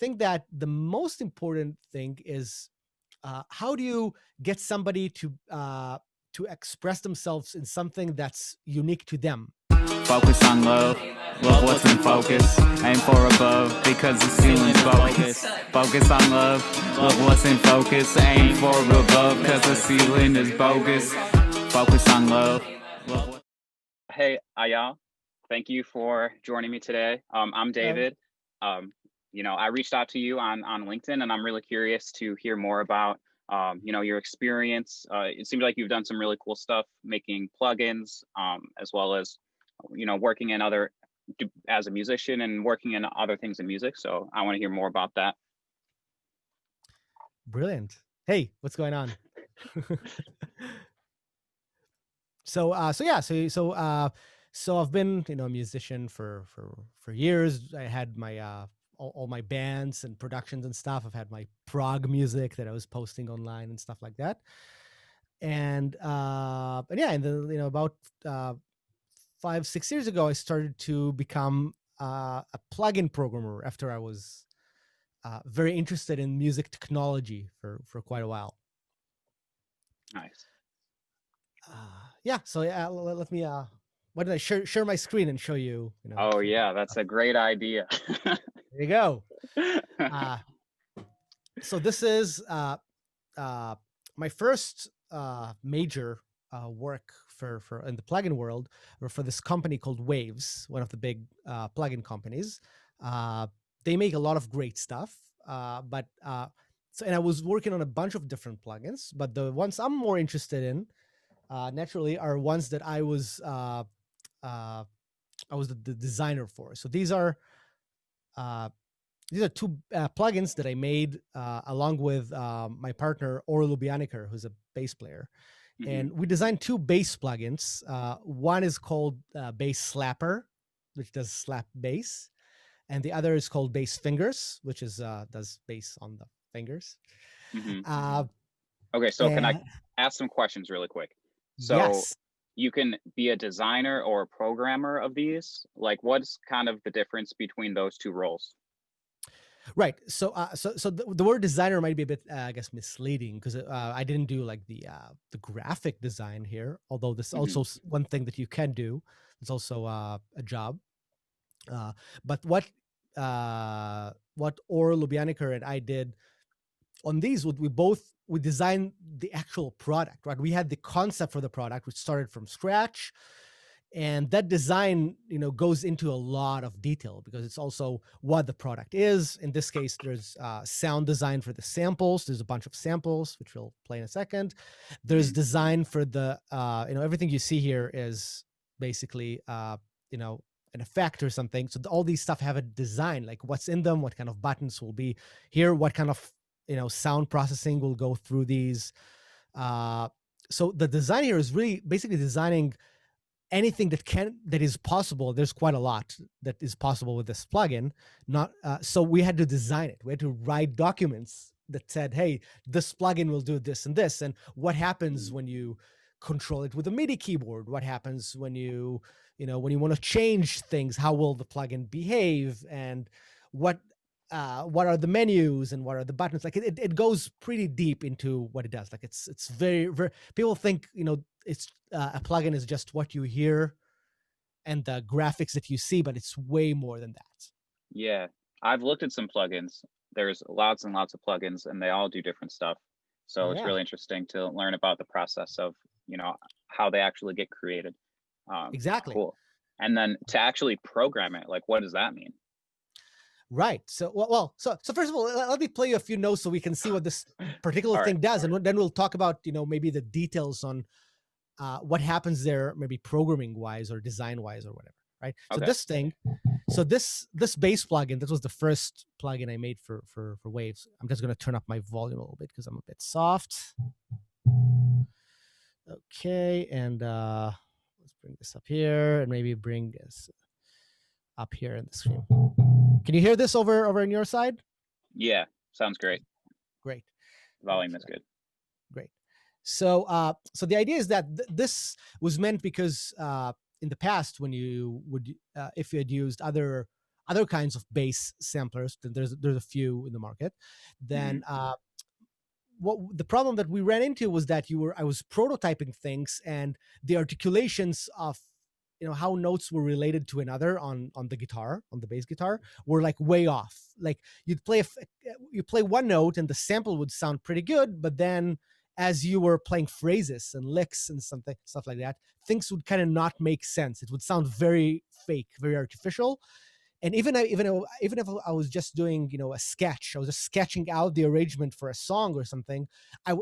think that the most important thing is how do you get somebody to express themselves in something that's unique to them? Focus on love, love what's in focus. Aim for above because the ceiling's bogus. Focus on love, love what's in focus. Aim for above because the ceiling is bogus. Focus on love. Hey, Eyal, thank you for joining me today. I'm David. I reached out to you on LinkedIn, and I'm really curious to hear more about, your experience. It seems like you've done some really cool stuff making plugins, as well as, working in as a musician and working in other things in music. So I want to hear more about that. Brilliant. Hey, what's going on? So I've been a musician for years. I had my all my bands and productions and stuff. I've had my prog music that I was posting online and stuff like that. And then about 5-6 years ago, I started to become a plugin programmer after I was very interested in music technology for quite a while. Nice. Let me why don't I share my screen and show you, Oh yeah, that's a great idea. There you go. So this is my first major work for in the plugin world, or for this company called Waves, one of the big plugin companies. They make a lot of great stuff, and I was working on a bunch of different plugins, but the ones I'm more interested in, naturally, are ones that I was the designer for. So these are two plugins that I made along with my partner Or Lubianiker, who's a bass player. Mm-hmm. And we designed two bass plugins. One is called Bass Slapper, which does slap bass, and the other is called Bass Fingers, which is does bass on the fingers. Mm-hmm. Okay, so can I ask some questions really quick? So yes. You can be a designer or a programmer of these. Like, what's kind of the difference between those two roles? Right. So the word designer might be a bit, I guess, misleading, because I didn't do like the graphic design here. Although this also one thing that you can do. It's also a job. But what Or Lubianiker and I did on these, we designed the actual product, right? We had the concept for the product, which started from scratch. And that design, goes into a lot of detail, because it's also what the product is. In this case, there's sound design for the samples. There's a bunch of samples, which we'll play in a second. There's design for the, everything you see here is basically, an effect or something. So all these stuff have a design, like what's in them, what kind of buttons will be here, what kind of, sound processing will go through these. So the design here is really basically designing anything that is possible. There's quite a lot that is possible with this plugin. So we had to design it. We had to write documents that said, hey, this plugin will do this and this, and what happens when you control it with a MIDI keyboard, what happens when you want to change things, how will the plugin behave, and what are the menus and what are the buttons. Like it goes pretty deep into what it does. Like it's very, very, people think, it's a plugin is just what you hear and the graphics that you see, but it's way more than that. Yeah, I've looked at some plugins. There's lots and lots of plugins, and they all do different stuff. So It's really interesting to learn about the process of, how they actually get created. Exactly. Cool. And then to actually program it, like, what does that mean? Right. So, so first of all, let me play you a few notes so we can see what this particular thing does. And then we'll talk about, maybe the details on what happens there, maybe programming wise or design wise or whatever. Right. Okay. So this bass plugin, this was the first plugin I made for Waves. I'm just going to turn up my volume a little bit because I'm a bit soft. Okay. And let's bring this up here and maybe bring this up here in the screen. Can you hear this over on your side? Yeah, sounds great. Great. Volume is good. Great. So the idea is that this was meant because in the past, when you would, if you had used other other kinds of bass samplers, then there's a few in the market. Then what the problem that we ran into was that I was prototyping things, and the articulations of how notes were related to another on the guitar, on the bass guitar, were like way off. Like you play one note and the sample would sound pretty good, but then as you were playing phrases and licks and stuff like that, things would kind of not make sense. It would sound very fake, very artificial. And even if I was just doing a sketch, I was just sketching out the arrangement for a song or something,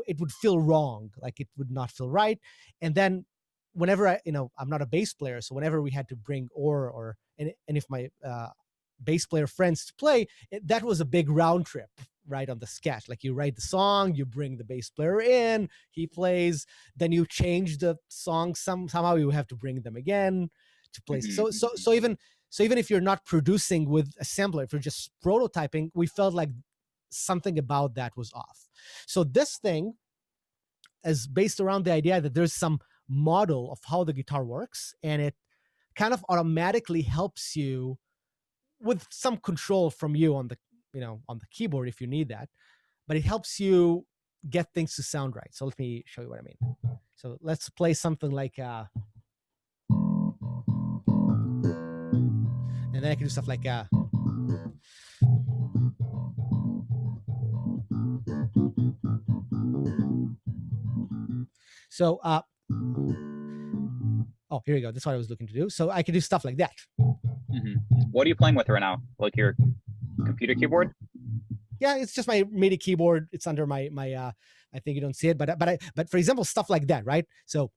it would feel wrong, like it would not feel right. And then whenever I'm not a bass player, so whenever we had to bring and if my bass player friends to play, that was a big round trip, right, on the sketch. Like you write the song, you bring the bass player in, he plays, then you change the song, somehow you have to bring them again to play. So even if you're not producing with a sampler, if you're just prototyping, we felt like something about that was off. So this thing is based around the idea that there's some model of how the guitar works, and it kind of automatically helps you with some control from you on the keyboard if you need that, but it helps you get things to sound right. So let me show you what I mean. So let's play something like and then I can do stuff like so oh, here we go. That's what I was looking to do. So I can do stuff like that. What are you playing with right now? Like your computer keyboard? Yeah, it's just my MIDI keyboard. It's under my I think you don't see it, but for example, stuff like that, right? So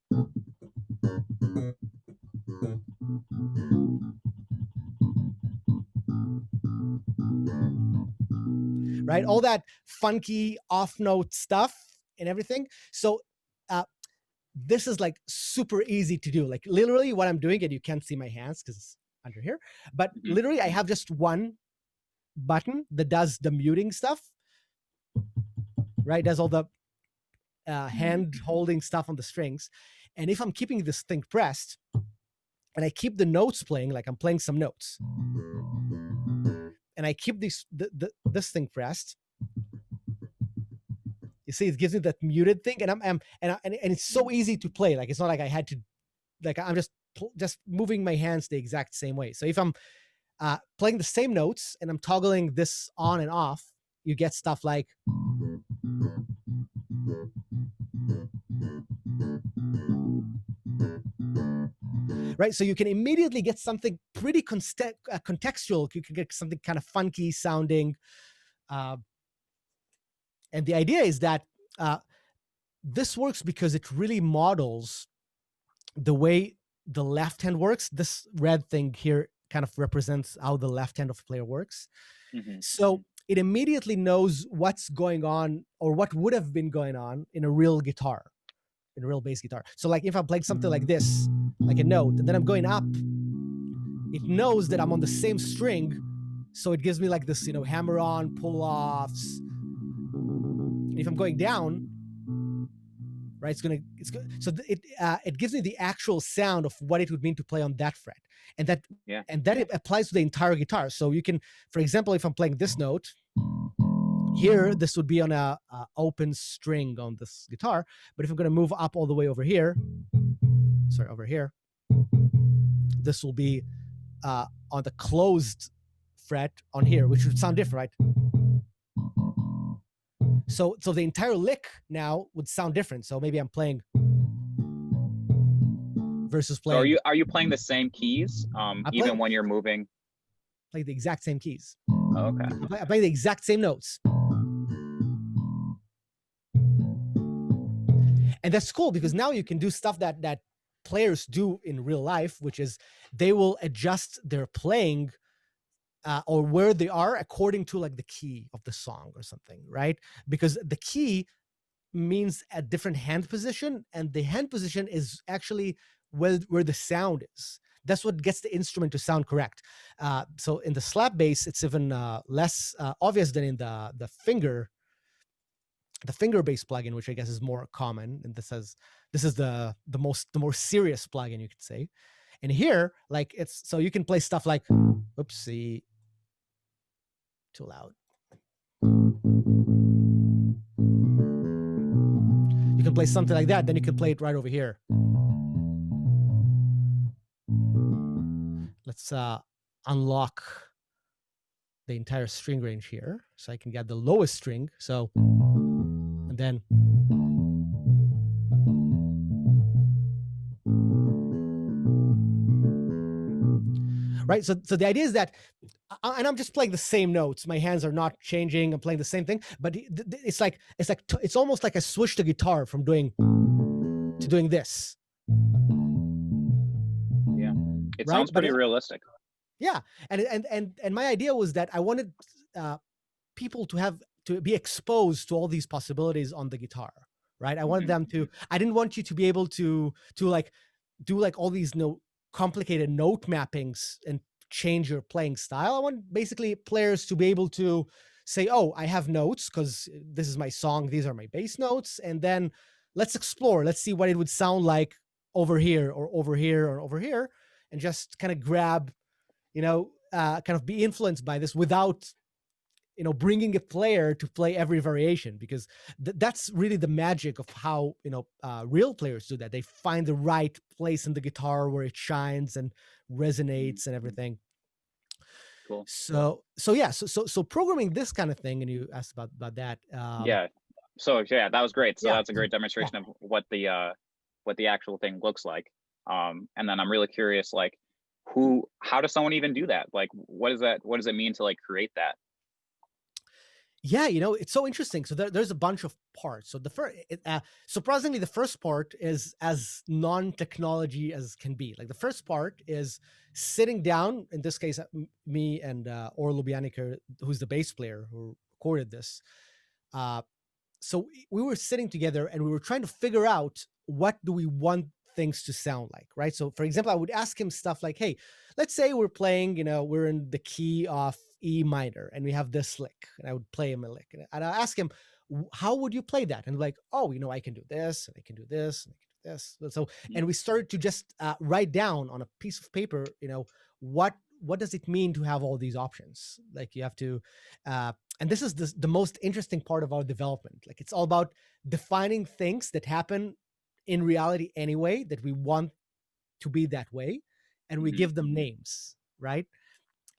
right, all that funky off note stuff and everything. So this is like super easy to do. Like literally what I'm doing, and you can't see my hands because it's under here, but literally I have just one button that does the muting stuff, right? Does all the hand holding stuff on the strings. And if I'm keeping this thing pressed and I keep the notes playing, like I'm playing some notes, and I keep this thing pressed, you see, it gives me that muted thing, and it's so easy to play. Like it's not like I had to, like I'm just moving my hands the exact same way. So if I'm playing the same notes and I'm toggling this on and off, you get stuff like right. So you can immediately get something pretty contextual. You can get something kind of funky sounding. And the idea is that this works because it really models the way the left hand works. This red thing here kind of represents how the left hand of a player works. So it immediately knows what's going on or what would have been going on in a real guitar, in a real bass guitar. So like if I'm playing something like this, like a note, and then I'm going up, it knows that I'm on the same string. So it gives me like this, hammer on, pull offs. And if I'm going down, right, it gives me the actual sound of what it would mean to play on that fret, and that it applies to the entire guitar. So you can, for example, if I'm playing this note here, this would be on a open string on this guitar. But if I'm going to move up all the way over here, this will be on the closed fret on here, which would sound different, right? So the entire lick now would sound different. So maybe I'm playing versus playing. So are you playing the same keys even when you're moving? Play the exact same keys. Oh, okay. I play the exact same notes. And that's cool because now you can do stuff that players do in real life, which is they will adjust their playing or where they are according to like the key of the song or something, right? Because the key means a different hand position, and the hand position is actually where the sound is. That's what gets the instrument to sound correct. So in the slap bass, it's even less obvious than in the finger bass plugin, which I guess is more common. And this is the more serious plugin, you could say. And here, like so you can play stuff like, oopsie. too loud. You can play something like that, then you can play it right over here. Let's unlock the entire string range here, so I can get the lowest string. So, and then right. So the idea is that, and I'm just playing the same notes. My hands are not changing. I'm playing the same thing, but it's almost like I switched the guitar from doing this. Yeah, it right? sounds pretty realistic. Yeah, and my idea was that I wanted people to be exposed to all these possibilities on the guitar, right? I wanted them to. I didn't want you to be able to like do like all these complicated note mappings and change your playing style. I want basically players to be able to say, oh, I have notes because this is my song, these are my bass notes, and then let's explore, let's see what it would sound like over here or over here or over here, and just kind of grab, kind of be influenced by this without bringing a player to play every variation, because that's really the magic of how real players do that. They find the right place in the guitar where it shines and resonates and everything. Cool. So programming this kind of thing, and you asked about that. Yeah. So yeah, that was great. So that's a great demonstration of what the actual thing looks like. And then I'm really curious, like, how does someone even do that? Like, what does it mean to like create that? Yeah, it's so interesting. So there's a bunch of parts. So surprisingly, the first part is as non-technology as can be. Like the first part is sitting down. In this case, me and Or Lubyanik, who's the bass player who recorded this. So we were sitting together and we were trying to figure out what do we want things to sound like, right? So for example, I would ask him stuff like, hey, let's say we're playing, we're in the key of E minor and we have this lick, and I would play him a lick, and I ask him, how would you play that? And like, oh, I can do this, and I can do this, and I can do this. So, and we started to just write down on a piece of paper, what does it mean to have all these options? Like you have to, and this is the most interesting part of our development. Like it's all about defining things that happen in reality anyway, that we want to be that way, and we give them names, right?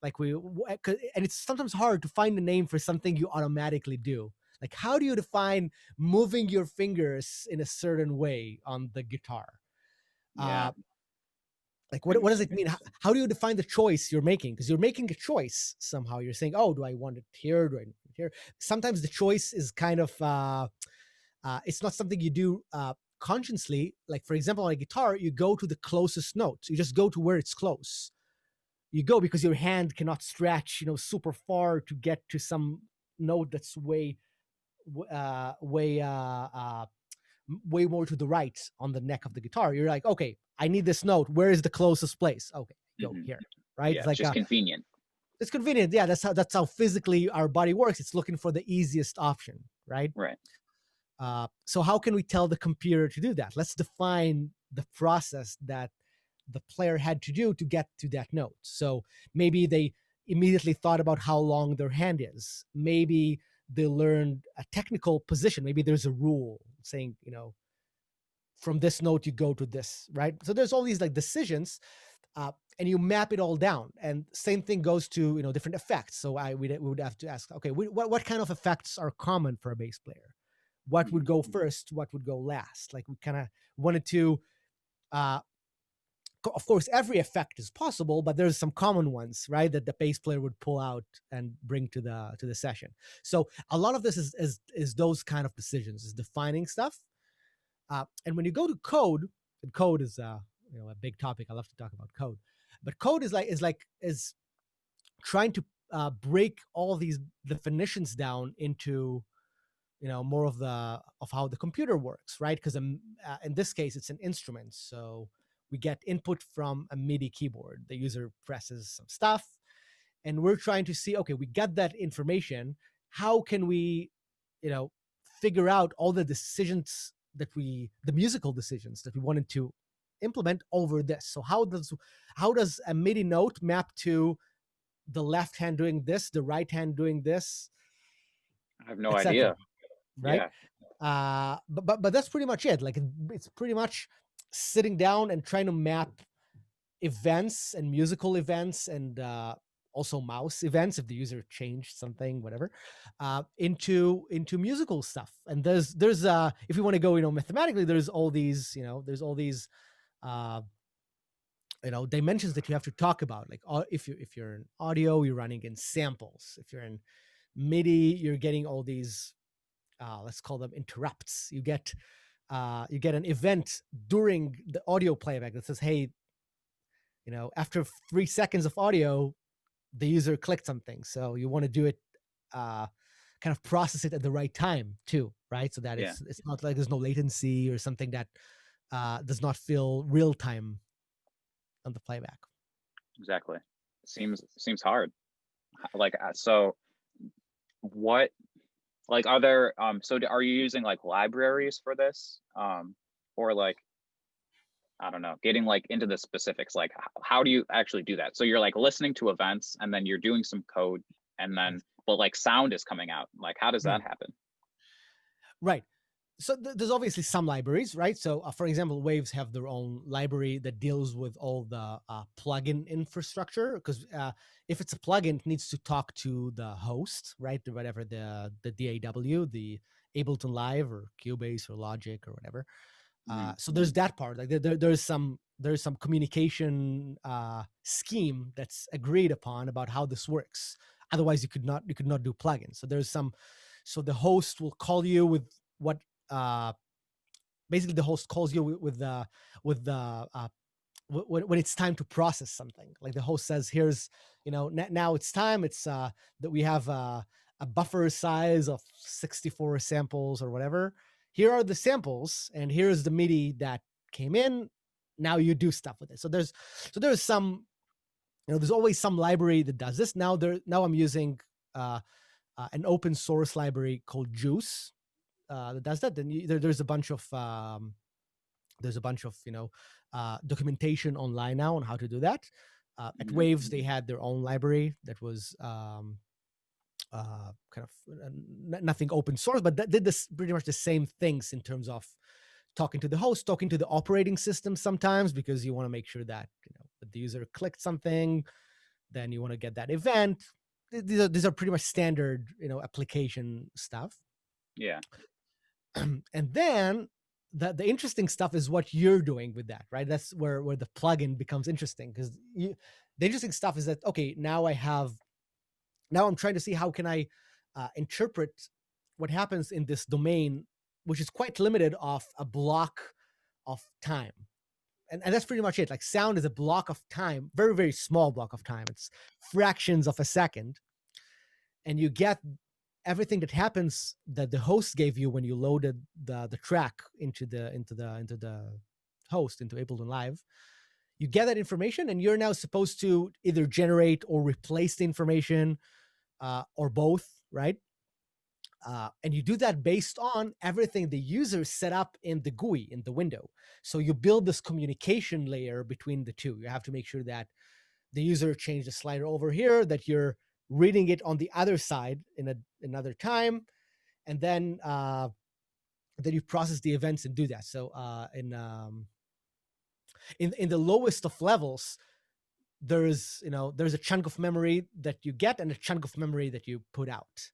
Like and it's sometimes hard to find a name for something you automatically do. Like how do you define moving your fingers in a certain way on the guitar? Yeah. Like what does it mean? How do you define the choice you're making? Because you're making a choice somehow. You're saying, oh, do I want it here? Do I want it here? Sometimes the choice is kind of it's not something you do consciously. Like for example, on a guitar, you go to the closest note. You just go to where it's close. You go because your hand cannot stretch, super far to get to some note that's way more to the right on the neck of the guitar. You're like, okay, I need this note. Where is the closest place? Okay, go here, right? Yeah, it's like just convenient. It's convenient. Yeah, that's how physically our body works. It's looking for the easiest option, right? Right. So how can we tell the computer to do that? Let's define the process that the player had to do to get to that note. So maybe they immediately thought about how long their hand is. Maybe they learned a technical position. Maybe there's a rule saying, from this note you go to this, right? So there's all these like decisions, and you map it all down. And same thing goes to different effects. So we would have to ask, okay, what kind of effects are common for a bass player? What would go first? What would go last? Like we kind of wanted to. Of course, every effect is possible, but there's some common ones, right, that the bass player would pull out and bring to the session. So a lot of this is those kind of decisions, is defining stuff. And when you go to code, and code is a big topic. I love to talk about code, but code is trying to break all these definitions down into more of how the computer works, right? Because in this case, it's an instrument, so we get input from a MIDI keyboard. The user presses some stuff, and we're trying to see, okay, we got that information. How can we, figure out all the decisions the musical decisions that we wanted to implement over this? So how does a MIDI note map to the left hand doing this, the right hand doing this, I have no etc. idea. Right? Yeah. But that's pretty much it. Like it's pretty much sitting down and trying to map events and musical events and also mouse events if the user changed something, whatever, into musical stuff. And there's if you want to go, mathematically, there's all these uh, dimensions that you have to talk about. Like if you're in audio, you're running in samples. If you're in MIDI, you're getting all these let's call them interrupts. You get an event during the audio playback that says, hey, after 3 seconds of audio, the user clicked something. So you want to do it, kind of process it at the right time too, right? So that Yeah. it's not like there's no latency or something that does not feel real time on the playback. Exactly. Seems hard. Like, so what, like, are there, so are you using like libraries for this? Or like, I don't know, getting like into the specifics, like how do you actually do that? So you're like listening to events and then you're doing some code and then, but like sound is coming out. Like, how does that happen? Right. So there's obviously some libraries, right? So for example, Waves have their own library that deals with all the plugin infrastructure, because if it's a plugin, it needs to talk to the host, right? Whatever the DAW, the Ableton Live or Cubase or Logic or whatever. So there's that part. Like there's some communication scheme that's agreed upon about how this works. Otherwise, you could not do plugins. So there's some. So the host will call you with what. Basically, the host calls you with the when it's time to process something. Like the host says, "Here's now it's time. It's that we have a buffer size of 64 samples or whatever. Here are the samples, and here's the MIDI that came in. Now you do stuff with it." So there's some, there's always some library that does this. Now I'm using an open source library called Juice that does that. Then there's a bunch of documentation online now on how to do that. At Waves, they had their own library that was kind of nothing open source, but that did this pretty much the same things in terms of talking to the host, talking to the operating system sometimes, because you want to make sure that that the user clicked something, then you want to get that event. These are pretty much standard application stuff. Yeah. And then the interesting stuff is what you're doing with that, right? That's where the plugin becomes interesting, because the interesting stuff is that, okay, now I'm trying to see how can I interpret what happens in this domain, which is quite limited of a block of time. And that's pretty much it. Like sound is a block of time, very, very small block of time. It's fractions of a second. And you get everything that happens that the host gave you when you loaded the track into the host, into Ableton Live. You get that information, and you're now supposed to either generate or replace the information, or both, right? And you do that based on everything the user set up in the GUI, in the window. So you build this communication layer between the two. You have to make sure that the user changed the slider over here, that you're reading it on the other side in another time, and then you process the events and do that. So in the lowest of levels, there's a chunk of memory that you get and a chunk of memory that you put out.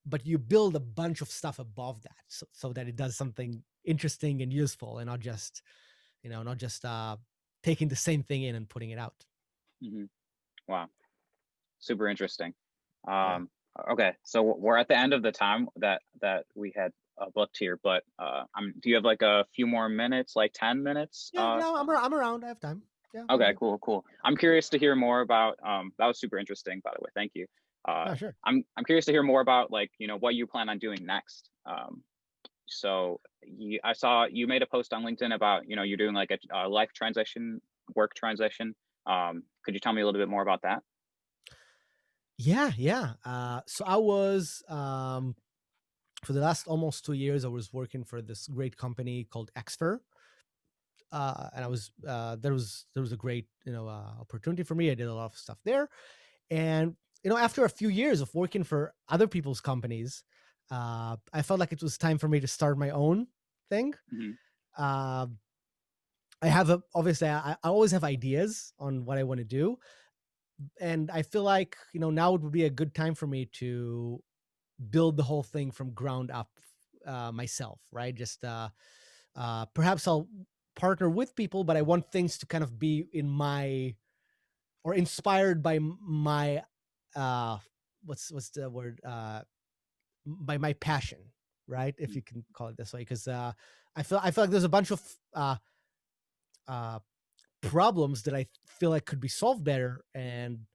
But you build a bunch of stuff above that, so that it does something interesting and useful, and not just taking the same thing in and putting it out. Wow, super interesting. Okay, so we're at the end of the time that we had booked here, but do you have like a few more minutes, like 10 minutes? No, I'm around. I have time. Yeah. Okay, cool. I'm curious to hear more about. That was super interesting, by the way. Thank you. Sure. I'm curious to hear more about like what you plan on doing next. So I saw you made a post on LinkedIn about you're doing like a life transition, work transition. Could you tell me a little bit more about that? Yeah. So I was for the last almost 2 years, I was working for this great company called Xfer. and I was there was a great opportunity for me. I did a lot of stuff there, and after a few years of working for other people's companies, I felt like it was time for me to start my own thing. Hmm. Uh, I have obviously I always have ideas on what I want to do, and I feel like now would be a good time for me to build the whole thing from ground up myself, right? Just perhaps I'll partner with people, but I want things to kind of be in my or inspired by my uh what's the word by my passion, right? If you can call it this way, because I feel like there's a bunch of uh problems that I feel like could be solved better, and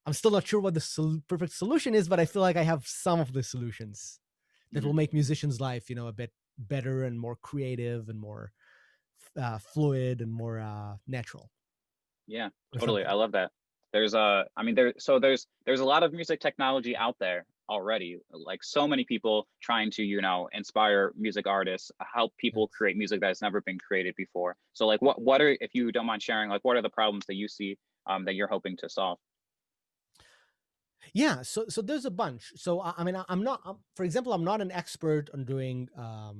I'm still not sure what the perfect solution is, but I feel like I have some of the solutions that will Hmm. make musicians' life, a bit better and more creative and more fluid and more natural Yeah, or totally. I something. love that. I mean, there's a lot of music technology out there already. Like so many people trying to, inspire music artists, help people Yes. create music that has never been created before. So like, what are, if you don't mind sharing, like, what are the problems that you see that you're hoping to solve? Yeah, so there's a bunch. So I mean, I'm not, for example, I'm not an expert on doing, a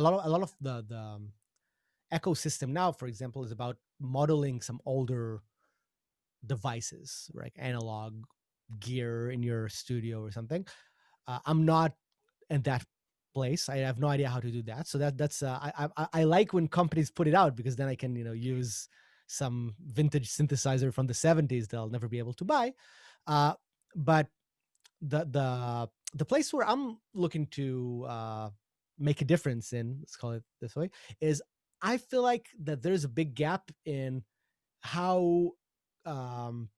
lot of the ecosystem now, for example, is about modeling some older devices, right? Analog gear in your studio or something. I'm not in that place. I have no idea how to do that. So that's I like when companies put it out, because then I can use some vintage synthesizer from the 70s that I'll never be able to buy. Uh, but the place where I'm looking to make a difference in, let's call it this way, is I feel like that there's a big gap in how um,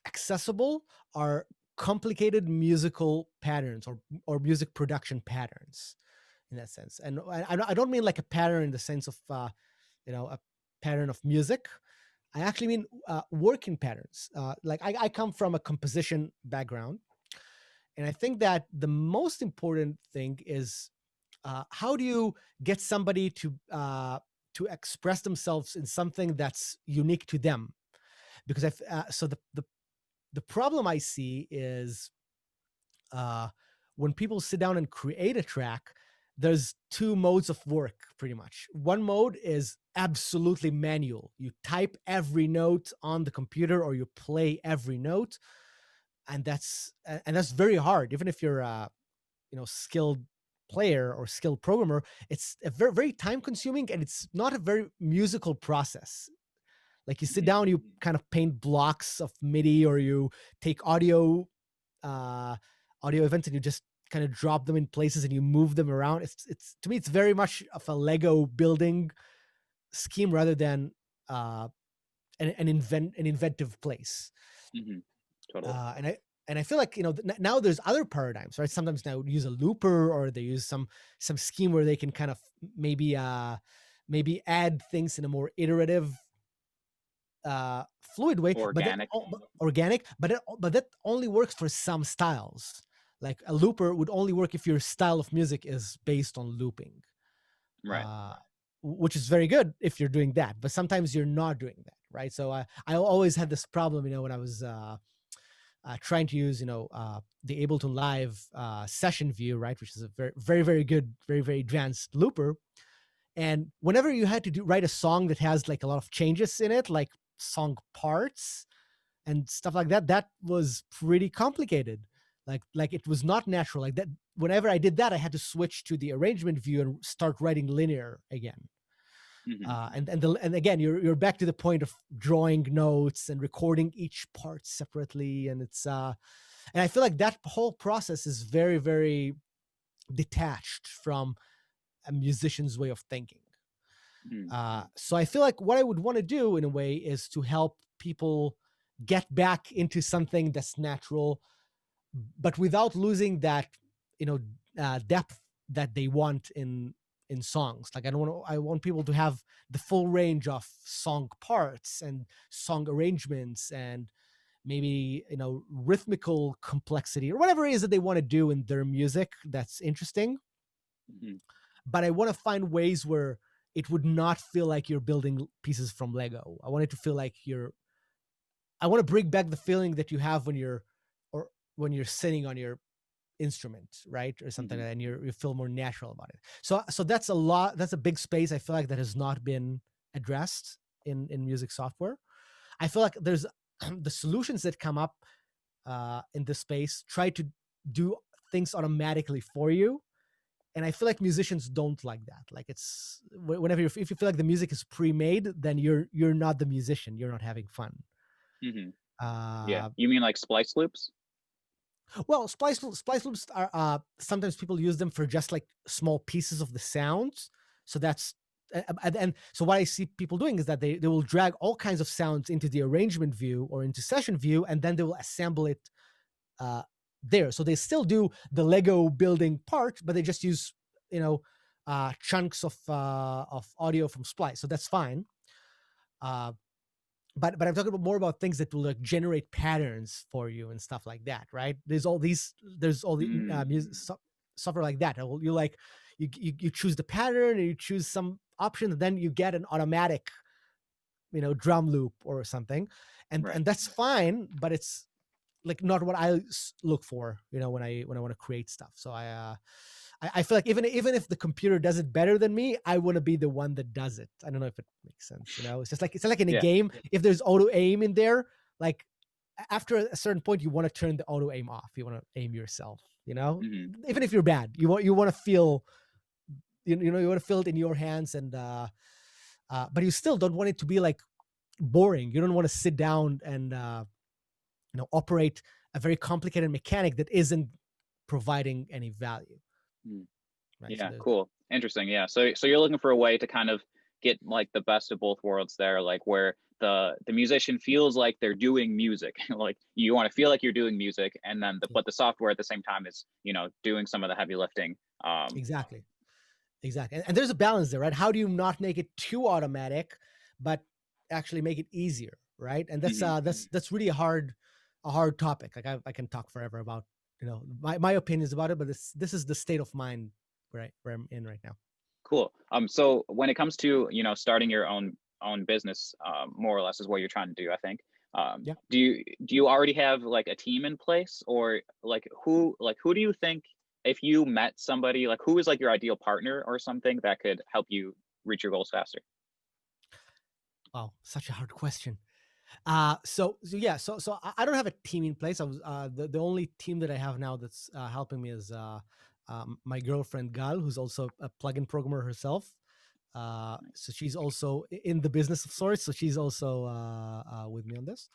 accessible are complicated musical patterns or music production patterns in that sense. And I don't mean like a pattern in the sense of a pattern of music. I actually mean working patterns. Like I come from a composition background, and I think that the most important thing is how do you get somebody to express themselves in something that's unique to them? Because so the problem I see is uh, when people sit down and create a track, there's two modes of work pretty much. One mode is absolutely manual. You type every note on the computer or you play every note, and that's very hard. Even if you're a skilled player or skilled programmer, it's a very very time consuming, and it's not a very musical process. Like you sit Hmm. down, you kind of paint blocks of MIDI, or you take uh, audio events and you just kind of drop them in places and you move them around. It's to me, it's very much of a Lego building scheme rather than uh, an inventive place. Hmm. Totally. And I feel like now there's other paradigms, right? Sometimes now use a looper, or they use some scheme where they can kind of maybe maybe add things in a more iterative fluid way, but Organic. organic, but that only works for some styles. Like a looper would only work if your style of music is based on looping, Right. uh, which is very good if you're doing that. But sometimes you're not doing that, right? So I always had this problem, when I was trying to use, the Ableton Live session view, right, which is a very very very good, very very advanced looper. And whenever you had to write a song that has like a lot of changes in it, like song parts and stuff like that, that was pretty complicated. Like it was not natural. Like that, whenever I did that, I had to switch to the arrangement view and start writing linear again. Hmm. And again, you're back to the point of drawing notes and recording each part separately, and it's and I feel like that whole process is very very detached from a musician's way of thinking. Hmm. So I feel like what I would want to do in a way is to help people get back into something that's natural, but without losing that, you know, depth that they want in songs. Like I want people to have the full range of song parts and song arrangements and maybe rhythmical complexity or whatever it is that they want to do in their music that's interesting. Hmm. But I want to find ways where it would not feel like you're building pieces from Lego. I want it to feel like I want to bring back the feeling that you have when you're sitting on your instrument, right, or something, and you feel more natural about it. So that's a big space I feel like that has not been addressed in music software. I feel like there's the solutions that come up in this space try to do things automatically for you, and I feel like musicians don't like that. Like, it's whenever if you feel like the music is pre-made, then you're not the musician, you're not having fun. Yeah, you mean like splice loops? Well, splice loops are sometimes people use them for just like small pieces of the sounds. So that's and so what I see people doing is that they will drag all kinds of sounds into the arrangement view or into session view, and then they will assemble it there. So they still do the Lego building part, but they just use chunks of audio from splice. So that's fine. But I'm talking more about things that will like generate patterns for you and stuff like that, right? There's all the software like that. You choose the pattern, and you choose some option, and then you get an automatic, drum loop or something, and that's fine. But it's like not what I look for, when I want to create stuff. So I feel like even if the computer does it better than me, I want to be the one that does it. I don't know if it makes sense. It's like in a game, if there's auto aim in there, like after a certain point, you want to turn the auto aim off. You want to aim yourself. Even if you're bad, you want to feel, you want to feel it in your hands, and but you still don't want it to be like boring. You don't want to sit down and operate a very complicated mechanic that isn't providing any value. Right? Yeah, so cool, interesting. Yeah, so you're looking for a way to kind of get like the best of both worlds there, like where the musician feels like they're doing music. Like you want to feel like you're doing music, and then but the software at the same time is doing some of the heavy lifting. Exactly, and there's a balance there, right? How do you not make it too automatic, but actually make it easier, right? And that's really a hard topic. Like I can talk forever about my opinions about it, but this is the state of mind where I'm in right now. Cool. So when it comes to starting your own business, more or less is what you're trying to do, I think. Do you already have like a team in place, or like who do you think, if you met somebody, like who is like your ideal partner or something that could help you reach your goals faster? Wow, such a hard question. So I don't have a team in place. I was the only team that I have now that's helping me is my girlfriend Gal, who's also a plugin programmer herself. So she's also in the business of sorts. So she's also with me on this.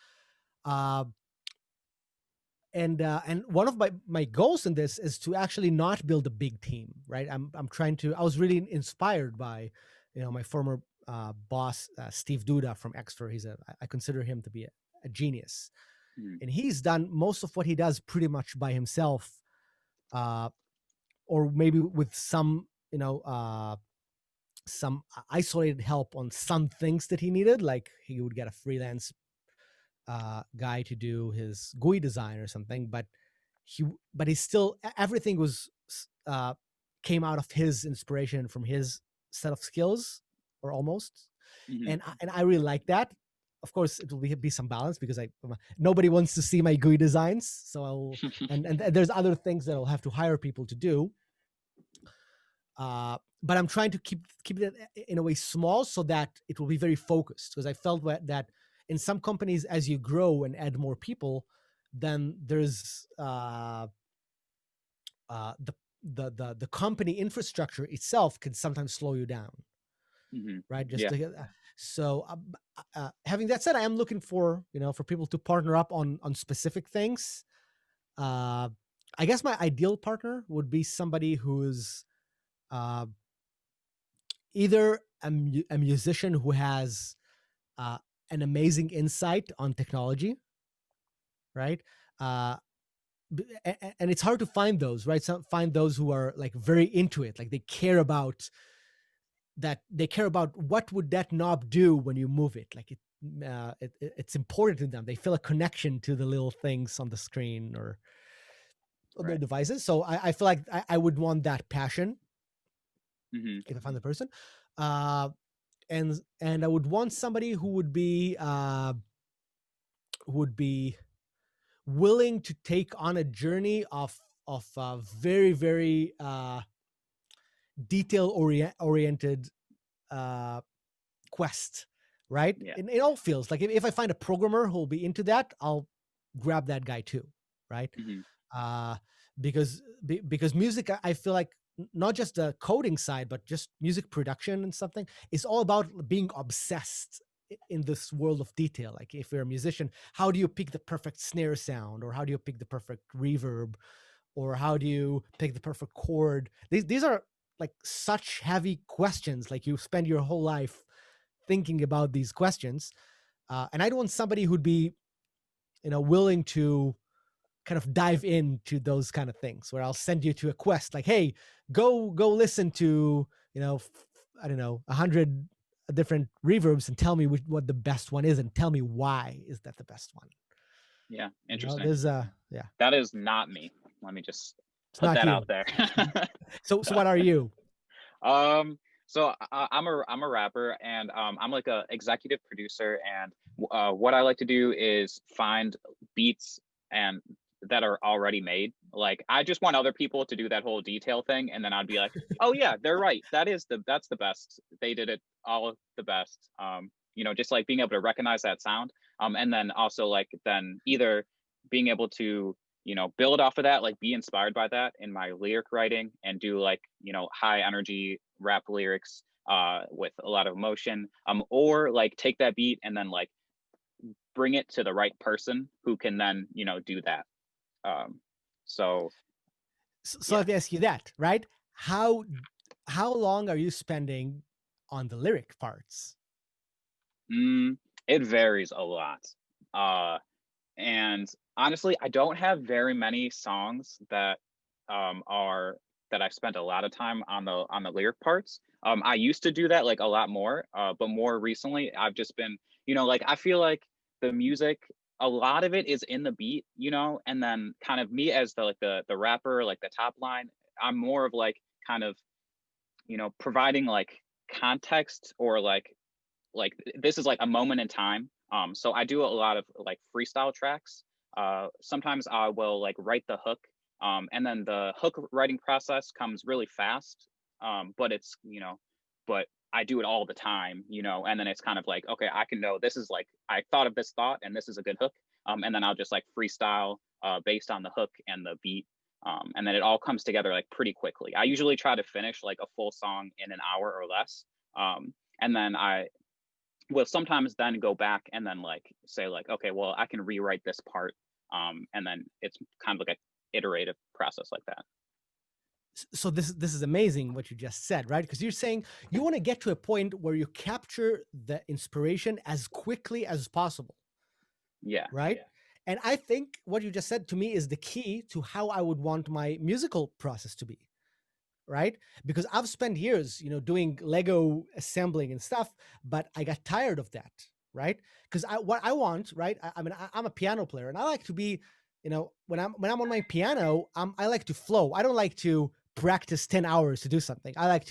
And one of my goals in this is to actually not build a big team, right? I'm trying to. I was really inspired by, my former boss Steve Duda from Extra. I consider him to be a genius, and he's done most of what he does pretty much by himself, or maybe with some some isolated help on some things that he needed. Like he would get a freelance guy to do his GUI design or something, but he still, everything was came out of his inspiration from his set of skills, or almost. And I really like that. Of course, it will be some balance, because nobody wants to see my GUI designs, so and there's other things that I'll have to hire people to do. But I'm trying to keep it in a way small, so that it will be very focused, because I felt that in some companies, as you grow and add more people, then there's the company infrastructure itself can sometimes slow you down, right? Having that said, I am looking for for people to partner up on specific things. I guess my ideal partner would be somebody who's either a musician who has an amazing insight on technology, right? And it's hard to find those, right? Find those who are like very into it, like they care about what would that knob do when you move it, like it's important to them. They feel a connection to the little things on the screen or on their devices. So I feel like I would want that passion if I find the person. uh, and I would want somebody who would be willing to take on a journey of very very detail oriented uh, quest, right? Yeah. In all fields. Like if I find a programmer who'll be into that, I'll grab that guy too, right? Hmm. Uh, because music, I feel like not just the coding side, but just music production and something is all about being obsessed in this world of detail. Like if you're a musician, how do you pick the perfect snare sound, or how do you pick the perfect reverb, or how do you pick the perfect chord? These are like such heavy questions. Like you spend your whole life thinking about these questions, and I don't want somebody who'd be, willing to kind of dive into those kind of things. Where I'll send you to a quest, like, hey, go listen to I don't know 100 different reverbs and tell me what the best one is, and tell me why is that the best one. Yeah, interesting. There's yeah, That is not me. Let me just it's put not that you. out there. So what are you? So I'm a rapper, and I'm like a executive producer, and what I like to do is find beats and that are already made. Like I just want other people to do that whole detail thing, and then I'd be like, oh yeah, they're right. That's the best. They did it all the best. Just like being able to recognize that sound. And then also like then either being able to build off of that, like be inspired by that in my lyric writing, and do like high energy rap lyrics with a lot of emotion, or like take that beat and then like bring it to the right person who can then do that. So So yeah. let me ask you that, right? How long are you spending on the lyric parts? It varies a lot. And honestly, I don't have very many songs that are that I've spent a lot of time on the lyric parts. I used to do that like a lot more, but more recently I've just been, like I feel like the music, a lot of it is in the beat, and then kind of me as the rapper, like the top line, I'm more of like kind of, providing like context, or like this is like a moment in time. So I do a lot of like freestyle tracks. Sometimes I will like write the hook, and then the hook writing process comes really fast. But it's but I do it all the time, and then it's kind of like, okay, I can know this is like I thought of this thought and this is a good hook. And then I'll just like freestyle based on the hook and the beat. And then it all comes together like pretty quickly. I usually try to finish like a full song in an hour or less. And then I will sometimes then go back and then like say like, okay, well, I can rewrite this part. And then it's kind of like a iterative process like that. So this is amazing what you just said, right? Because you're saying you want to get to a point where you capture the inspiration as quickly as possible. Yeah. Right. Yeah. And I think what you just said to me is the key to how I would want my musical process to be. Right. Because I've spent years, doing Lego assembling and stuff, but I got tired of that. Right. Because what I want, right. I mean, I'm a piano player, and I like to be, when I'm on my piano, I like to flow. I don't like to practice 10 hours to do something. I like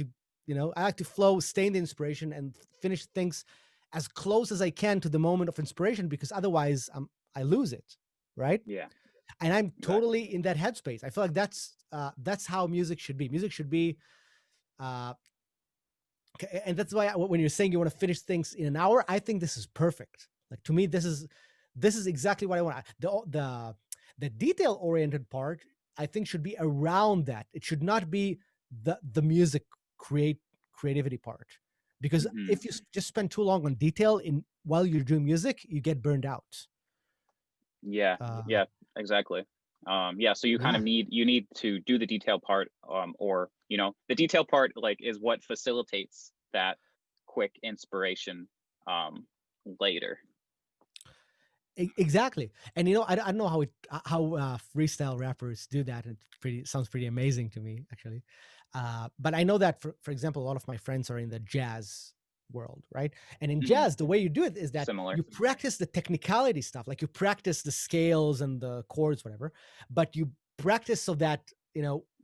to flow, stay in the inspiration, and finish things as close as I can to the moment of inspiration, because otherwise I lose it. Right. Yeah. And I'm Exactly. totally in that headspace. I feel like that's how music should be. Music should be, and that's why when you're saying you want to finish things in an hour, I think this is perfect. Like to me, this is exactly what I want. The detail oriented part, I think, should be around that. It should not be the music creativity part, because Mm-hmm. if you just spend too long on detail while you're doing music, you get burned out. Yeah. Yeah. Exactly. Yeah. So you kind Yeah. of need to do the detail part, or the detail part like is what facilitates that quick inspiration later. Exactly. And I don't know how freestyle rappers do that. Sounds pretty amazing to me, actually. But I know that for example, a lot of my friends are in the jazz world, right? And in Mhm. jazz, the way you do it is that Similar. you practice the technicality stuff, like you practice the scales and the chords, whatever, but you practice so that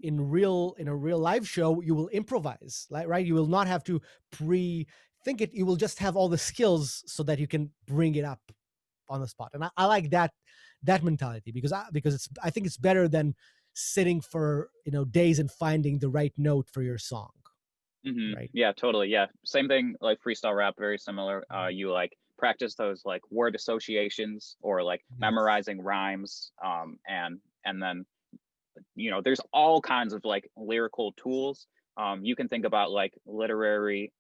in a real live show, you will improvise, right? You will not have to pre-think it. You will just have all the skills so that you can bring it up on the spot. And I like that mentality, because I think it's better than sitting for days and finding the right note for your song. Right. Yeah, totally. Yeah, same thing. Like freestyle rap, very similar. You like practice those like word associations or like memorizing rhymes, and then there's all kinds of like lyrical tools. You can think about like literary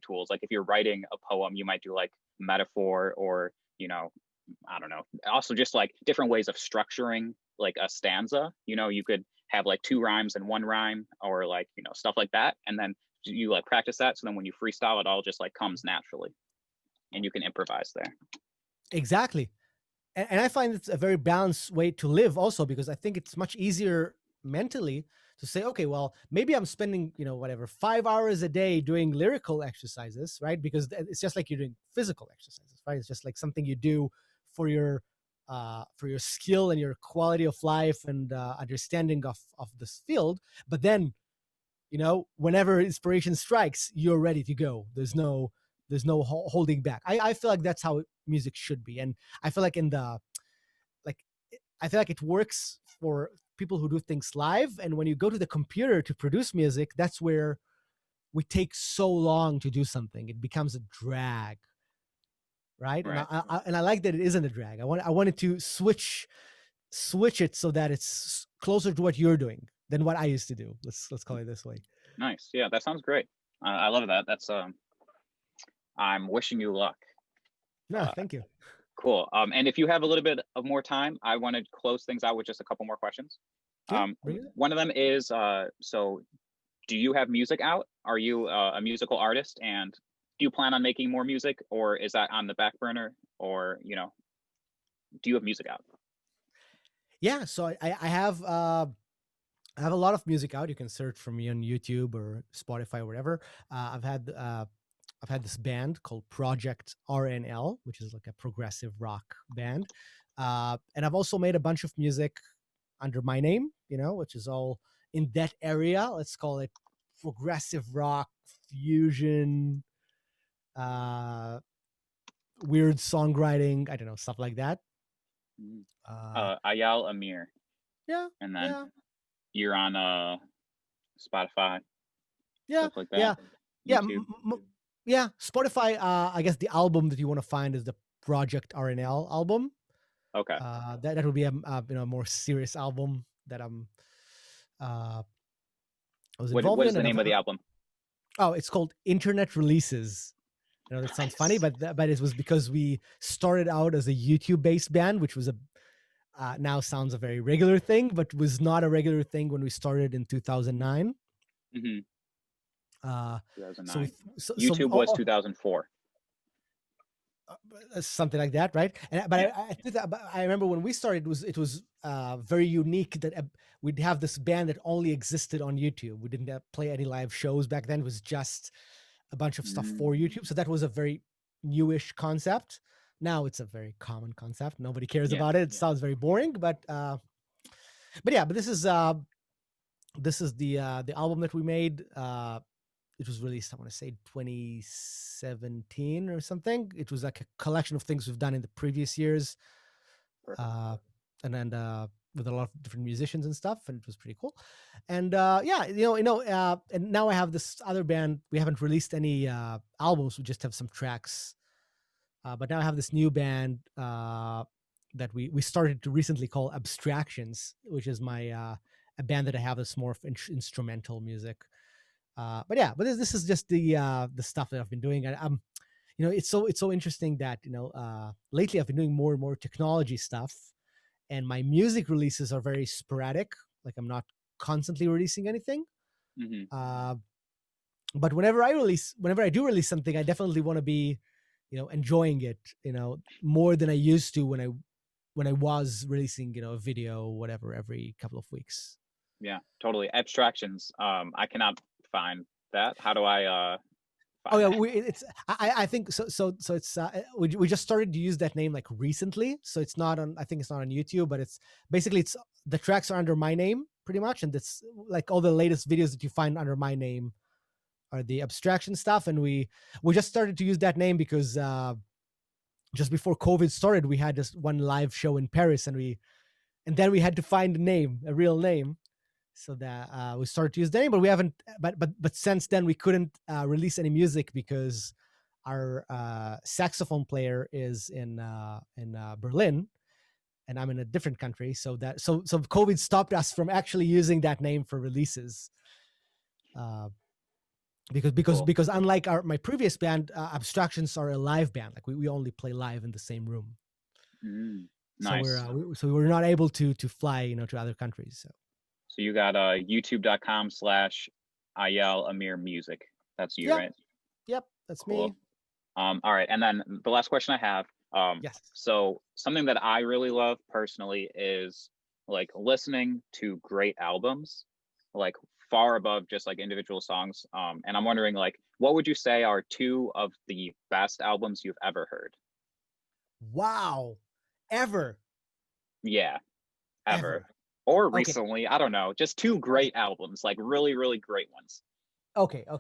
tools. Like if you're writing a poem, you might do like metaphor, or I don't know. Also just like different ways of structuring like a stanza. You could have like 2 rhymes and 1 rhyme, or like stuff like that, and then you like practice that, so then when you freestyle, it all just like comes naturally and you can improvise there. Exactly. And I find it's a very balanced way to live also, because I think it's much easier mentally to say, okay, well, maybe I'm spending, whatever, 5 hours a day doing lyrical exercises, right? Because it's just like you're doing physical exercises, right? It's just like something you do for your skill and your quality of life and understanding of this field. But then, whenever inspiration strikes, you're ready to go. There's no holding back. I feel like that's how music should be. And I feel like I feel like it works for people who do things live. And when you go to the computer to produce music, that's where we take so long to do something. It becomes a drag, right? Right. And I like that it isn't a drag. I wanted to switch it so that it's closer to what you're doing than what I used to do. Let's call it this way. Nice. Yeah, that sounds great. I love that. That's I'm wishing you luck. No, thank you. Cool. And if you have a little bit of more time, I want to close things out with just a couple more questions. Yeah, one of them is, so do you have music out? Are you a musical artist, and do you plan on making more music, or is that on the back burner, or do you have music out? Yeah, so I have a lot of music out. You can search for me on YouTube or Spotify or whatever. I've had this band called Project RNL, which is like a progressive rock band, and I've also made a bunch of music under my name, which is all in that area. Let's call it progressive rock fusion, weird songwriting. I don't know, stuff like that. Eyal Amir. Yeah. And then you're on Spotify. Yeah. Stuff like that. Yeah. YouTube. Yeah. Spotify. I guess the album that you want to find is the Project RNL album. Okay. That would be a more serious album that I was involved in. What is the name of the album? Oh, it's called Internet Releases. That sounds funny, but it was because we started out as a YouTube-based band, which was now sounds a very regular thing, but was not a regular thing when we started in 2009. Mm-hmm. 2009. YouTube was 2004. Something like that, right? But I remember when we started, it was very unique that we'd have this band that only existed on YouTube. We didn't play any live shows back then. It was just a bunch of stuff for YouTube. So that was a very newish concept. Now it's a very common concept. Nobody cares about it. It sounds very boring, but this is the album that we made. It was released, I want to say 2017 or something. It was like a collection of things we've done in the previous years, and then with a lot of different musicians and stuff, and it was pretty cool. And and now I have this other band. We haven't released any albums. We just have some tracks. But now I have this new band that we started to recently call Abstractions, which is my a band that I have that's more of instrumental music. But this is just the stuff that I've been doing. And it's so interesting that lately I've been doing more and more technology stuff, and my music releases are very sporadic. Like I'm not constantly releasing anything. Mm-hmm. But whenever I do release something, I definitely want to be enjoying it more than I used to when I was releasing a video or whatever every couple of weeks. Yeah, totally. Abstractions. I cannot find that. How do I I think so it's we just started to use that name like recently, so it's not on, I think it's not on YouTube, but it's basically the tracks are under my name, pretty much, and it's like all the latest videos that you find under my name are the abstraction stuff. And we just started to use that name because just before COVID started, we had this one live show in Paris, and then we had to find a real name, so that we started to use the name. But we haven't. But since then, we couldn't release any music because our saxophone player is in Berlin, and I'm in a different country. So COVID stopped us from actually using that name for releases. Because unlike my previous band, Abstractions are a live band. Like we only play live in the same room. Nice. So we're not able to fly, to other countries. So you got youtube.com/Eyal Amir Music. That's you, right? Yep, that's cool. me. All right, and then the last question I have. Yes. So something that I really love personally is like listening to great albums, like far above just like individual songs. And I'm wondering, like, what would you say are 2 of the best albums you've ever heard? Wow. Ever. Yeah. Ever. Or recently. Okay. I don't know. Just 2 great albums, like really, really great ones. Okay. All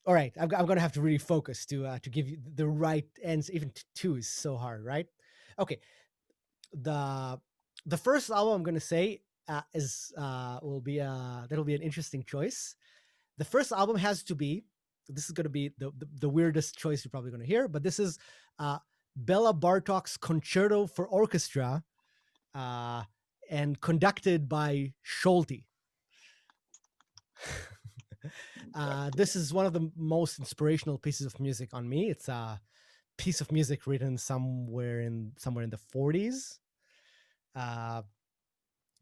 right. I'm going to have to really focus to give you the right ends. Even 2 is so hard, right? Okay. The first album I'm going to say that'll be an interesting choice. The first album has to be, this is going to be the weirdest choice you're probably going to hear, but this is Bela Bartok's Concerto for Orchestra, and conducted by Sholti. This is one of the most inspirational pieces of music on me. It's a piece of music written somewhere in the 40s.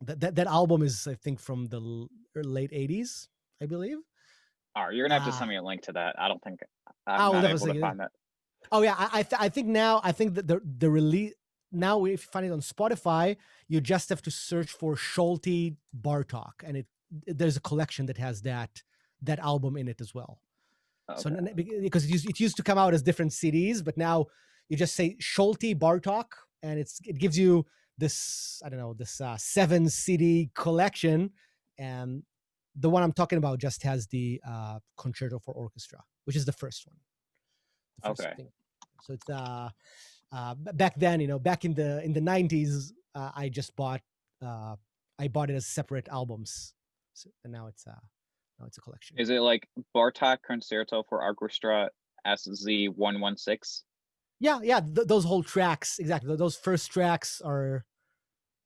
That album is, I think, from the late 80s, I believe. All right, you're gonna have to send me a link to that. I don't think I'm not able to find that. Oh yeah, I think that the release now, if you find it on Spotify, you just have to search for Sholti Bartok, and there's a collection that has that album in it as well. Okay. So because it used to come out as different CDs, but now you just say Sholti Bartok, and it gives you this 7 CD collection, and the one I'm talking about just has the Concerto for Orchestra, which is the first one. Okay. Thing. So it's back then, back in the 90s, I just bought it as separate albums, and now it's a collection. Is it like Bartok Concerto for Orchestra SZ116? Yeah, those whole tracks, exactly. Those first tracks are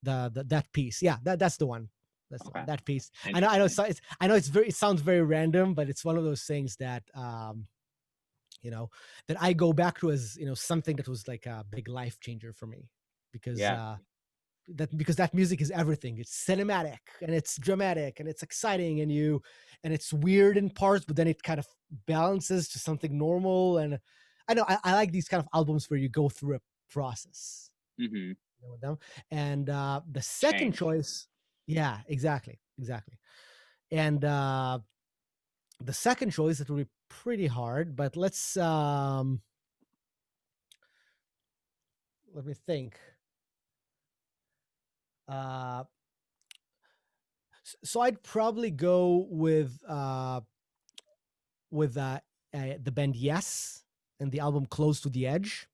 that piece. Yeah, that's the one. That's the one, that piece. I know. It sounds very random, but it's one of those things that that I go back to as something that was like a big life changer for me, because that music is everything. It's cinematic, and it's dramatic, and it's exciting, and it's weird in parts, but then it kind of balances to something normal. And I know I like these kind of albums where you go through a process. Mm-hmm. With them. And the second choice, yeah, exactly. And the second choice, that will be pretty hard, but let's let me think. So I'd probably go with the band Yes and the album Close to the Edge.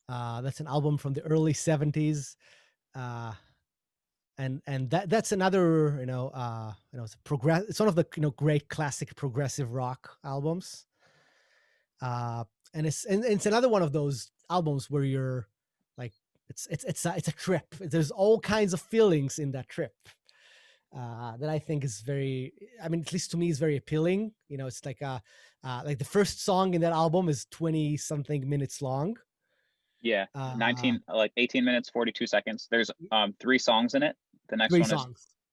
That's an album from the early 70s. And that's another, it's it's one of the great classic progressive rock albums. And it's another one of those albums where you're like, it's a trip. There's all kinds of feelings in that trip that I think is very, at least to me, is very appealing. It's like the first song in that album is 20 something minutes long. Yeah, 18 minutes 42 seconds. There's 3 songs in it. The next one is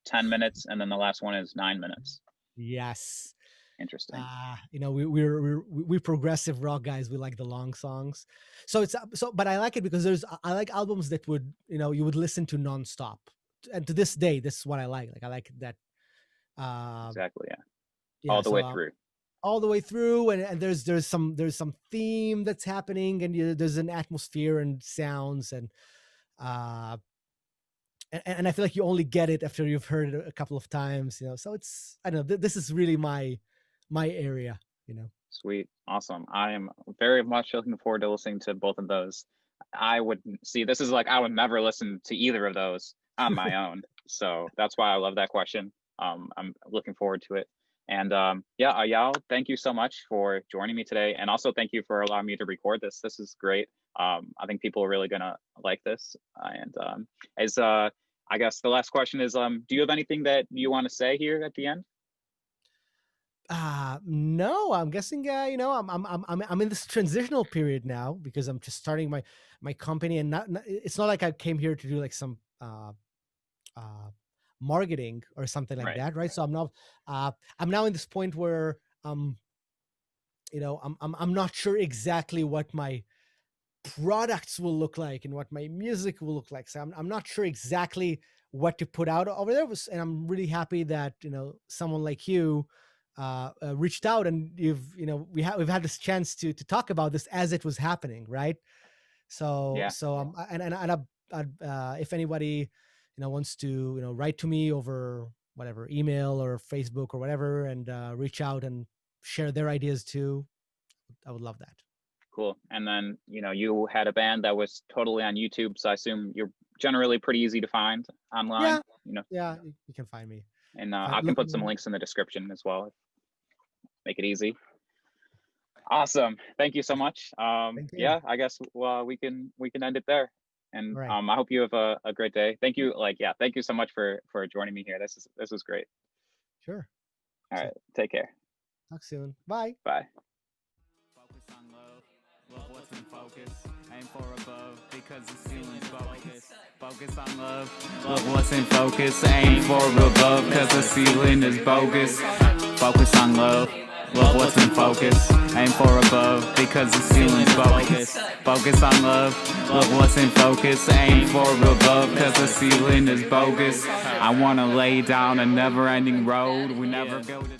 10 minutes, and then the last one is 9 minutes. Yes. Interesting. We progressive rock guys. We like the long songs. But I like it because I like albums that would you would listen to nonstop. And to this day, this is what I like. Like I like that. Exactly. Yeah. All the way through. All the way through, and there's some theme that's happening, and there's an atmosphere and sounds, and and I feel like you only get it after you've heard it a couple of times, so it's, I don't know, this is really my area. Sweet. Awesome. I am very much looking forward to listening to both of those. I would see, this is like, I would never listen to either of those on my own. So that's why I love that question. I'm looking forward to it. And yeah, Eyal, thank you so much for joining me today. And also thank you for allowing me to record this. This is great. I think people are really gonna like this. And as I guess the last question is, do you have anything that you want to say here at the end? No, I'm guessing, I'm in this transitional period now because I'm just starting my company, and it's not like I came here to do like some uh marketing or something like Right. that, right? So I'm now in this point where I'm not sure exactly what my products will look like and what my music will look like. So I'm not sure exactly what to put out over there. And I'm really happy that someone like you reached out, and we've had this chance to talk about this as it was happening, right? So Yeah. so if anybody wants to write to me over whatever email or Facebook or whatever, and reach out and share their ideas too, I would love that. Cool. And then, you had a band that was totally on YouTube, so I assume you're generally pretty easy to find online, Yeah, you can find me. and Find, I can look, put some links in the description as well. Make it easy. Awesome. Thank you so much. thank you. Yeah, I guess we can end it there. And All right. I hope you have a great day. Thank you. Thank you so much for joining me here. This was great. Sure. All So, right. Take care. talk soon. Bye. Bye. Focus on love, love what's in focus. Aim for above because the ceiling's bogus. Focus on love, love what's in focus. Aim for above because the ceiling is bogus. Focus on love, love what's in focus. Aim for above because the ceiling's bogus. Focus on love, love what's in focus. Aim for above because the ceiling is bogus. I wanna lay down a never-ending road. We never go to